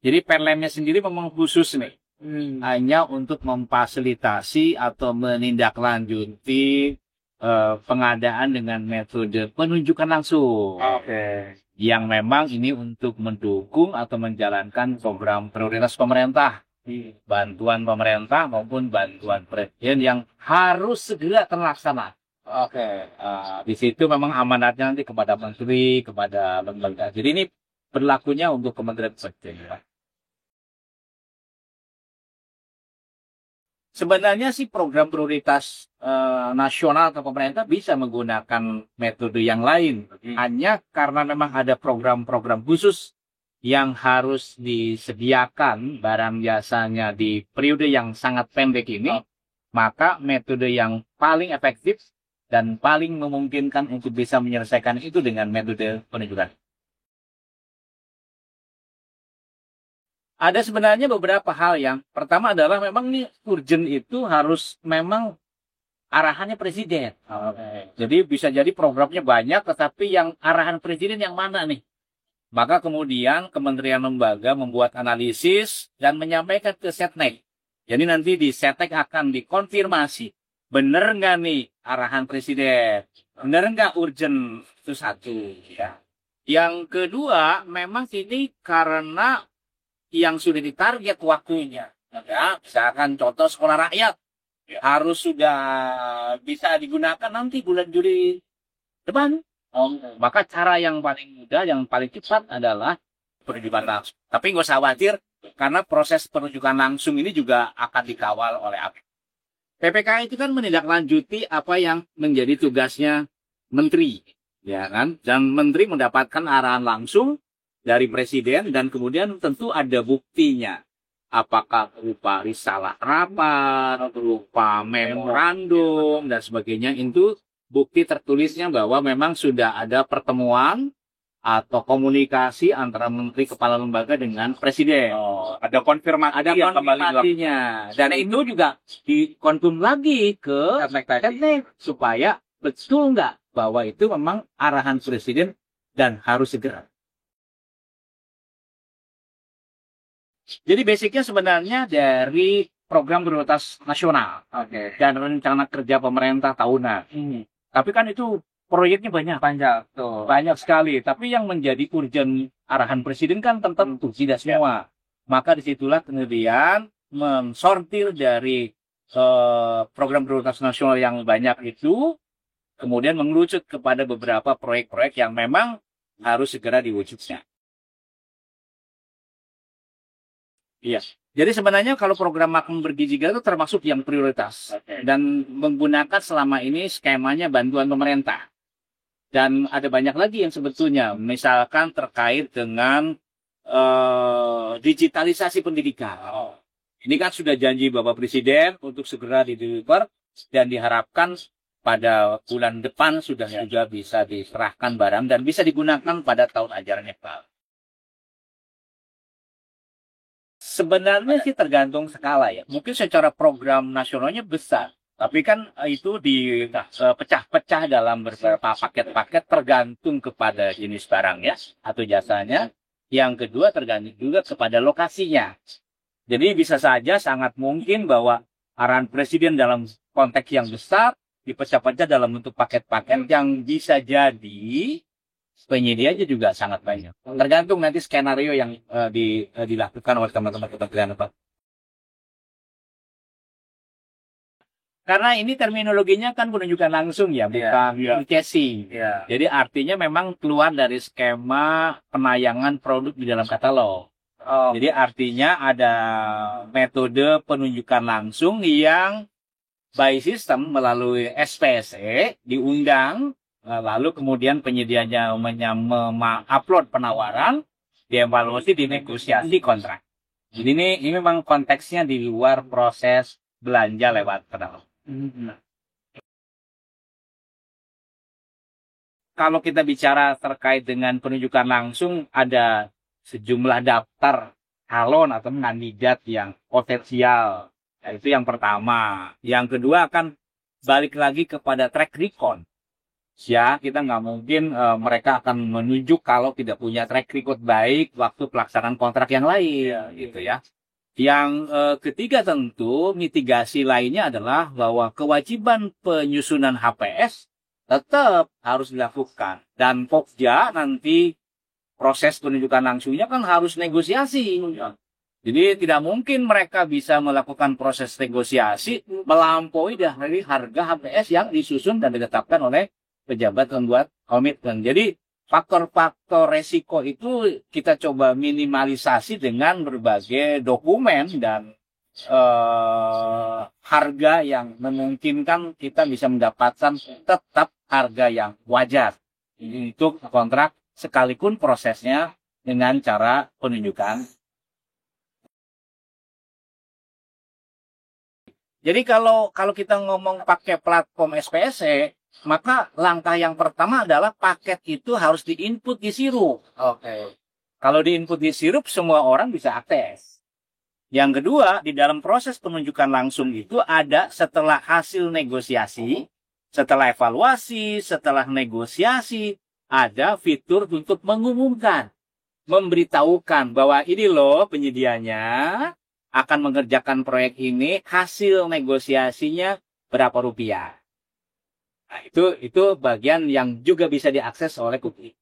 Jadi Perlemnya sendiri memang khusus nih, hanya untuk memfasilitasi atau menindaklanjuti pengadaan dengan metode penunjukan langsung. Oke. Yang memang ini untuk mendukung atau menjalankan program prioritas pemerintah, bantuan pemerintah maupun bantuan presiden yang harus segera terlaksana. Oke. Di situ memang amanatnya nanti kepada menteri, kepada lembaga. Jadi ini berlakunya untuk Kementerian Pertanian. Sebenarnya sih program prioritas nasional atau pemerintah bisa menggunakan metode yang lain. Hanya karena memang ada program-program khusus yang harus disediakan barang jasanya di periode yang sangat pendek ini, maka metode yang paling efektif dan paling memungkinkan untuk bisa menyelesaikan itu dengan metode penunjukan. Ada sebenarnya beberapa hal yang pertama adalah memang nih urgent itu harus memang arahannya presiden. Jadi bisa jadi programnya banyak, tetapi yang arahan presiden yang mana nih? Maka kemudian kementerian lembaga membuat analisis dan menyampaikan ke Setnek. Jadi nanti di Setnek akan dikonfirmasi, benar nggak nih arahan presiden? Benar nggak urgent? Itu satu. Ya. Yang kedua, memang ini karena yang sudah ditarget waktunya. Ya, misalkan contoh sekolah rakyat harus sudah bisa digunakan nanti bulan Juli depan. Maka cara yang paling mudah, yang paling cepat adalah penunjukan langsung. Tapi nggak usah khawatir, karena proses penunjukan langsung ini juga akan dikawal oleh APK. PPK itu kan menindaklanjuti apa yang menjadi tugasnya menteri, ya kan? Dan menteri mendapatkan arahan langsung dari presiden dan kemudian tentu ada buktinya. Apakah berupa risalah rapat, berupa memorandum dan sebagainya, itu bukti tertulisnya bahwa memang sudah ada pertemuan atau komunikasi antara menteri kepala lembaga dengan presiden. Ada konfirmasi Ada yang kembali konfirmasinya. Dan itu juga dikonfirm lagi ke Setnek supaya betul nggak bahwa itu memang arahan presiden dan harus segera. Jadi basicnya sebenarnya dari program prioritas nasional dan rencana kerja pemerintah tahunan. Tapi kan itu proyeknya banyak, banyak sekali. Tapi yang menjadi urgent arahan presiden kan tentu tidak semua. Maka disitulah kemudian mensortir dari program prioritas nasional yang banyak itu, kemudian mengerucut kepada beberapa proyek-proyek yang memang harus segera diwujudkan. Iya. Jadi sebenarnya kalau program makan bergizi itu termasuk yang prioritas dan menggunakan selama ini skemanya bantuan pemerintah. Dan ada banyak lagi yang sebetulnya, misalkan terkait dengan digitalisasi pendidikan. Ini kan sudah janji Bapak Presiden untuk segera dideliver dan diharapkan pada bulan depan sudah juga bisa diserahkan barang dan bisa digunakan pada tahun ajaran yang baru. Sebenarnya sih tergantung skala ya. Mungkin secara program nasionalnya besar. Tapi kan itu dipecah-pecah dalam beberapa paket-paket tergantung kepada jenis barangnya atau jasanya. Yang kedua tergantung juga kepada lokasinya. Jadi bisa saja sangat mungkin bahwa arahan presiden dalam konteks yang besar dipecah-pecah dalam bentuk paket-paket yang bisa jadi penyedianya juga sangat banyak. Tergantung nanti skenario yang dilakukan oleh teman-teman kementerian apa. Karena ini terminologinya kan penunjukan langsung ya, bukan casing. Jadi artinya memang keluar dari skema penayangan produk di dalam katalog. Jadi artinya ada metode penunjukan langsung yang by system melalui SPSE diundang. Lalu kemudian penyedianya upload penawaran, dievaluasi, dinegosiasi kontrak. Jadi ini memang konteksnya di luar proses belanja lewat katalog. Kalau kita bicara terkait dengan penunjukan langsung, ada sejumlah daftar calon atau kandidat yang potensial. Itu yang pertama. Yang kedua akan balik lagi kepada track record. Ya, kita nggak mungkin mereka akan menunjuk kalau tidak punya track record baik waktu pelaksanaan kontrak yang lain, gitu ya. Yang ketiga tentu mitigasi lainnya adalah bahwa kewajiban penyusunan HPS tetap harus dilakukan. Dan Pokja nanti proses penunjukan langsungnya kan harus negosiasi. Jadi tidak mungkin mereka bisa melakukan proses negosiasi melampaui dari harga HPS yang disusun dan ditetapkan oleh pejabat pembuat komitmen. Jadi faktor-faktor resiko itu kita coba minimalisasi dengan berbagai dokumen dan harga yang memungkinkan kita bisa mendapatkan tetap harga yang wajar untuk kontrak sekalipun prosesnya dengan cara penunjukan. Jadi kalau kita ngomong pakai platform SPSE, maka langkah yang pertama adalah paket itu harus diinput di sirup. Oke. Kalau diinput di sirup, semua orang bisa akses. Yang kedua, di dalam proses penunjukan langsung itu ada setelah hasil negosiasi, setelah evaluasi, setelah negosiasi, ada fitur untuk mengumumkan, memberitahukan bahwa ini loh penyedianya akan mengerjakan proyek ini, hasil negosiasinya berapa rupiah. Nah, itu bagian yang juga bisa diakses oleh publik.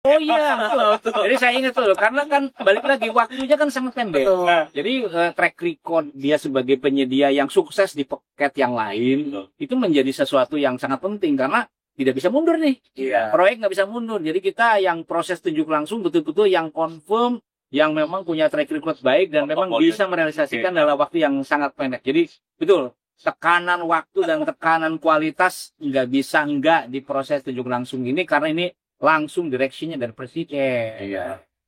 Oh iya, betul. Jadi saya ingat tuh, karena kan balik lagi waktunya kan sangat pendek. Jadi track record dia sebagai penyedia yang sukses di paket yang lain itu menjadi sesuatu yang sangat penting karena tidak bisa mundur nih. Proyek nggak bisa mundur. Jadi kita yang proses tunjuk langsung betul-betul yang confirm, yang memang punya track record baik dan memang bisa merealisasikan dalam waktu yang sangat pendek. Jadi betul, tekanan waktu dan tekanan kualitas nggak bisa nggak di proses tunjuk langsung ini karena ini langsung direksinya dari presiden.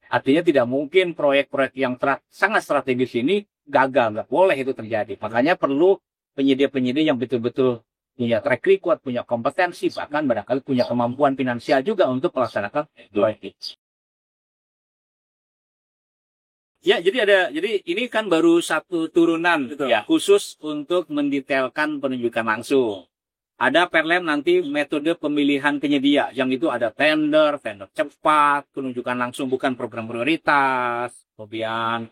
Artinya tidak mungkin proyek-proyek yang sangat strategis ini gagal, nggak boleh itu terjadi. Makanya perlu penyedia-penyedia yang betul-betul punya track record, punya kompetensi, bahkan barangkali punya kemampuan finansial juga untuk melaksanakan proyek itu. Ya, jadi ini kan baru satu turunan ya khusus untuk mendetailkan penunjukan langsung. Ada Perlem nanti metode pemilihan penyedia, yang itu ada tender cepat, penunjukan langsung bukan program prioritas, kemudian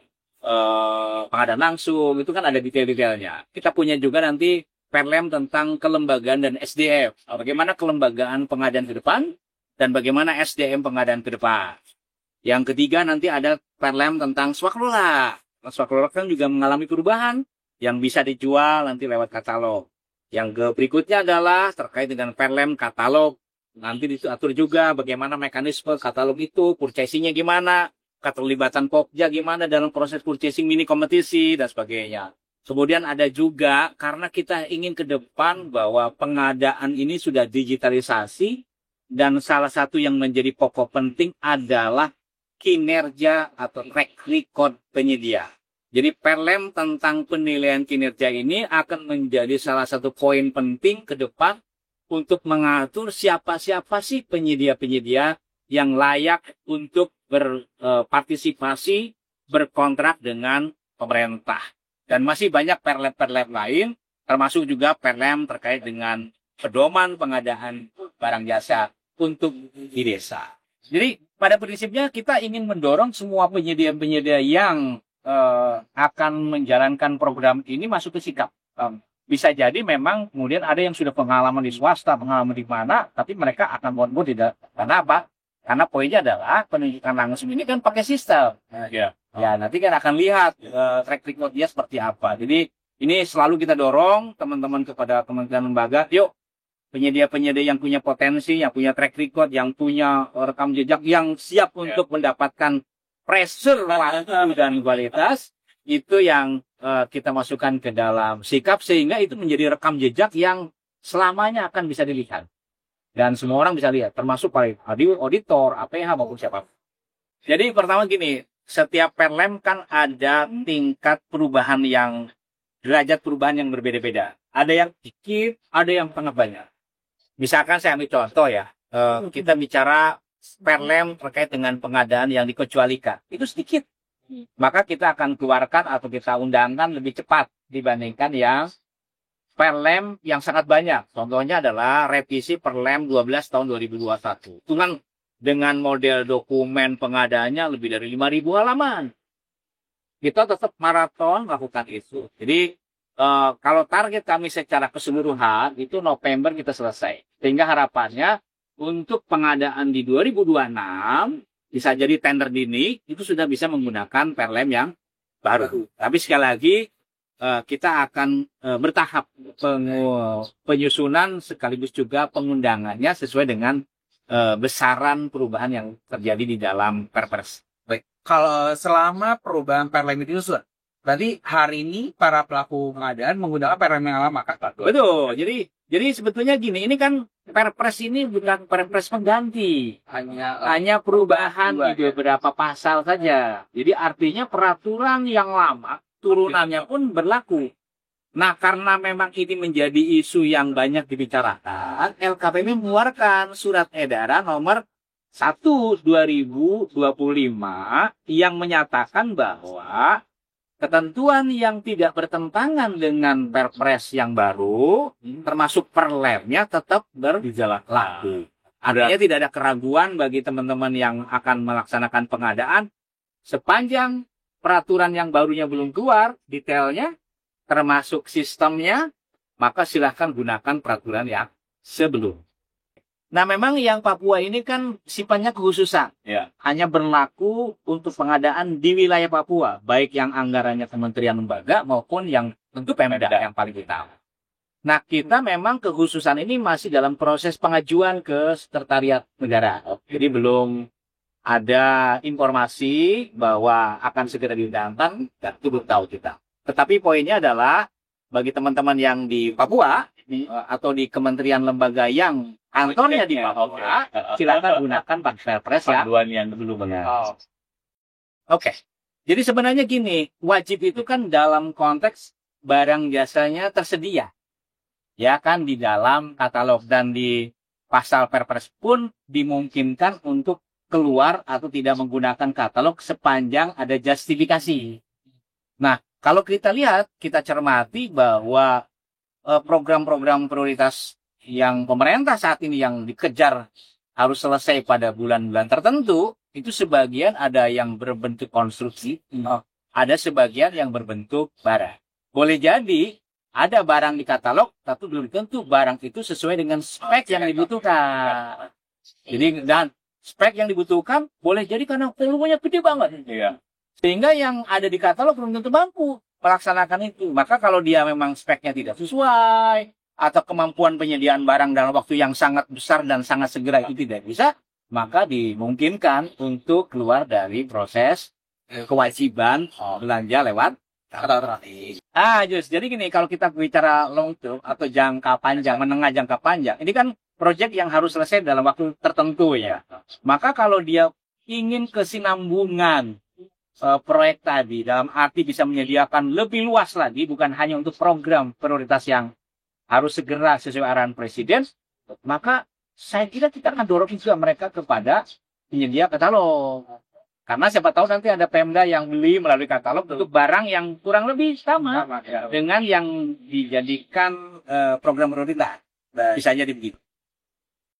pengadaan langsung, itu kan ada detail-detailnya. Kita punya juga nanti Perlem tentang kelembagaan dan SDM. Bagaimana kelembagaan pengadaan ke depan dan bagaimana SDM pengadaan ke depan. Yang ketiga nanti ada Perlem tentang swaklola. Swaklola kan juga mengalami perubahan yang bisa dijual nanti lewat katalog. Yang berikutnya adalah terkait dengan Perlem katalog. Nanti diatur juga bagaimana mekanisme katalog itu, purchasing-nya gimana, keterlibatan Pokja gimana dalam proses purchasing mini kompetisi, dan sebagainya. Kemudian ada juga, karena kita ingin ke depan bahwa pengadaan ini sudah digitalisasi, dan salah satu yang menjadi pokok penting adalah kinerja atau track record penyedia. Jadi Perlem tentang penilaian kinerja ini akan menjadi salah satu poin penting ke depan untuk mengatur siapa-siapa sih penyedia-penyedia yang layak untuk berpartisipasi, berkontrak dengan pemerintah. Dan masih banyak Perlem-Perlem lain, termasuk juga Perlem terkait dengan pedoman pengadaan barang jasa untuk di desa. Jadi pada prinsipnya kita ingin mendorong semua penyedia-penyedia yang akan menjalankan program ini masuk ke sikap. Bisa jadi memang kemudian ada yang sudah pengalaman di swasta, pengalaman di mana, tapi mereka akan on board tidak. Karena apa? Karena poinnya adalah penunjukan langsung ini kan pakai sistem. Ya, nanti kan akan lihat track record dia seperti apa. Jadi ini selalu kita dorong teman-teman kepada kementerian lembaga, yuk penyedia-penyedia yang punya potensi, yang punya track record, yang punya rekam jejak, yang siap untuk mendapatkan pressure waktu dan kualitas, itu yang kita masukkan ke dalam sikap sehingga itu menjadi rekam jejak yang selamanya akan bisa dilihat dan semua orang bisa lihat, termasuk para auditor, APH maupun siapa. Jadi pertama gini, setiap Perlem kan ada tingkat perubahan yang derajat perubahan yang berbeda-beda. Ada yang dikit, ada yang sangat banyak. Misalkan saya ambil contoh ya, kita bicara Perlem terkait dengan pengadaan yang dikecualikan, itu sedikit. Maka kita akan keluarkan atau kita undangkan lebih cepat dibandingkan yang Perlem yang sangat banyak. Contohnya adalah revisi Perlem 12 tahun 2021. Itu kan dengan model dokumen pengadaannya lebih dari 5.000 halaman. Kita tetap maraton lakukan itu. Jadi kalau target kami secara keseluruhan itu November kita selesai. Sehingga harapannya untuk pengadaan di 2026 bisa jadi tender dini itu sudah bisa menggunakan Perlem yang baru. Tapi sekali lagi kita akan bertahap penyusunan sekaligus juga pengundangannya sesuai dengan besaran perubahan yang terjadi di dalam Perpres. Baik, kalau selama perubahan Perlem itu disusun, berarti hari ini para pelaku pengadaan menggunakan Perlem yang lama, Kak? Betul. Jadi sebetulnya gini, ini kan Perpres ini bukan Perpres pengganti, hanya perubahan di beberapa pasal saja. Jadi artinya peraturan yang lama turunannya pun berlaku. Nah, karena memang ini menjadi isu yang banyak dibicarakan, LKPM mengeluarkan surat edaran nomor 1/2025 yang menyatakan bahwa ketentuan yang tidak bertentangan dengan Perpres yang baru, termasuk Perlemnya, tetap berlaku. Artinya tidak ada keraguan bagi teman-teman yang akan melaksanakan pengadaan sepanjang peraturan yang barunya belum keluar, detailnya, termasuk sistemnya, maka silahkan gunakan peraturan yang sebelum. Nah, memang yang Papua ini kan sifatnya kekhususan. Ya. Hanya berlaku untuk pengadaan di wilayah Papua, baik yang anggarannya kementerian lembaga maupun yang tentu Pemda yang paling utama. Nah, kita memang kekhususan ini masih dalam proses pengajuan ke Sekretariat Negara. Jadi belum ada informasi bahwa akan segera diundangkan, dan itu belum tahu kita. Tetapi poinnya adalah bagi teman-teman yang di Papua atau di kementerian lembaga yang kantornya di Papua, silakan gunakan Perpres ya. Panduan yang dulu benar. Oke. Jadi sebenarnya gini, wajib itu kan dalam konteks barang jasanya tersedia. Ya kan di dalam katalog dan di pasal Perpres pun dimungkinkan untuk keluar atau tidak menggunakan katalog sepanjang ada justifikasi. Nah, kalau kita lihat, kita cermati bahwa program-program prioritas yang pemerintah saat ini yang dikejar harus selesai pada bulan-bulan tertentu, itu sebagian ada yang berbentuk konstruksi, ada sebagian yang berbentuk barang. Boleh jadi ada barang di katalog, tapi belum tentu barang itu sesuai dengan spek yang dibutuhkan. Jadi, dan spek yang dibutuhkan boleh jadi karena volumenya gede banget. Iya. Sehingga yang ada di katalog belum tentu mampu melaksanakan itu. Maka kalau dia memang speknya tidak sesuai, atau kemampuan penyediaan barang dalam waktu yang sangat besar dan sangat segera itu tidak bisa, maka dimungkinkan untuk keluar dari proses kewajiban belanja lewat elektronik. Jadi gini, kalau kita bicara long term atau jangka panjang, menengah jangka panjang, ini kan proyek yang harus selesai dalam waktu tertentu ya. Maka kalau dia ingin kesinambungan proyek tadi, dalam arti bisa menyediakan lebih luas lagi, bukan hanya untuk program prioritas yang harus segera sesuai arahan Presiden, maka saya kira kita akan dorong juga mereka kepada penyedia katalog. Karena siapa tahu nanti ada Pemda yang beli melalui katalog untuk barang yang kurang lebih sama dengan yang dijadikan program prioritas. Bisa jadi begitu.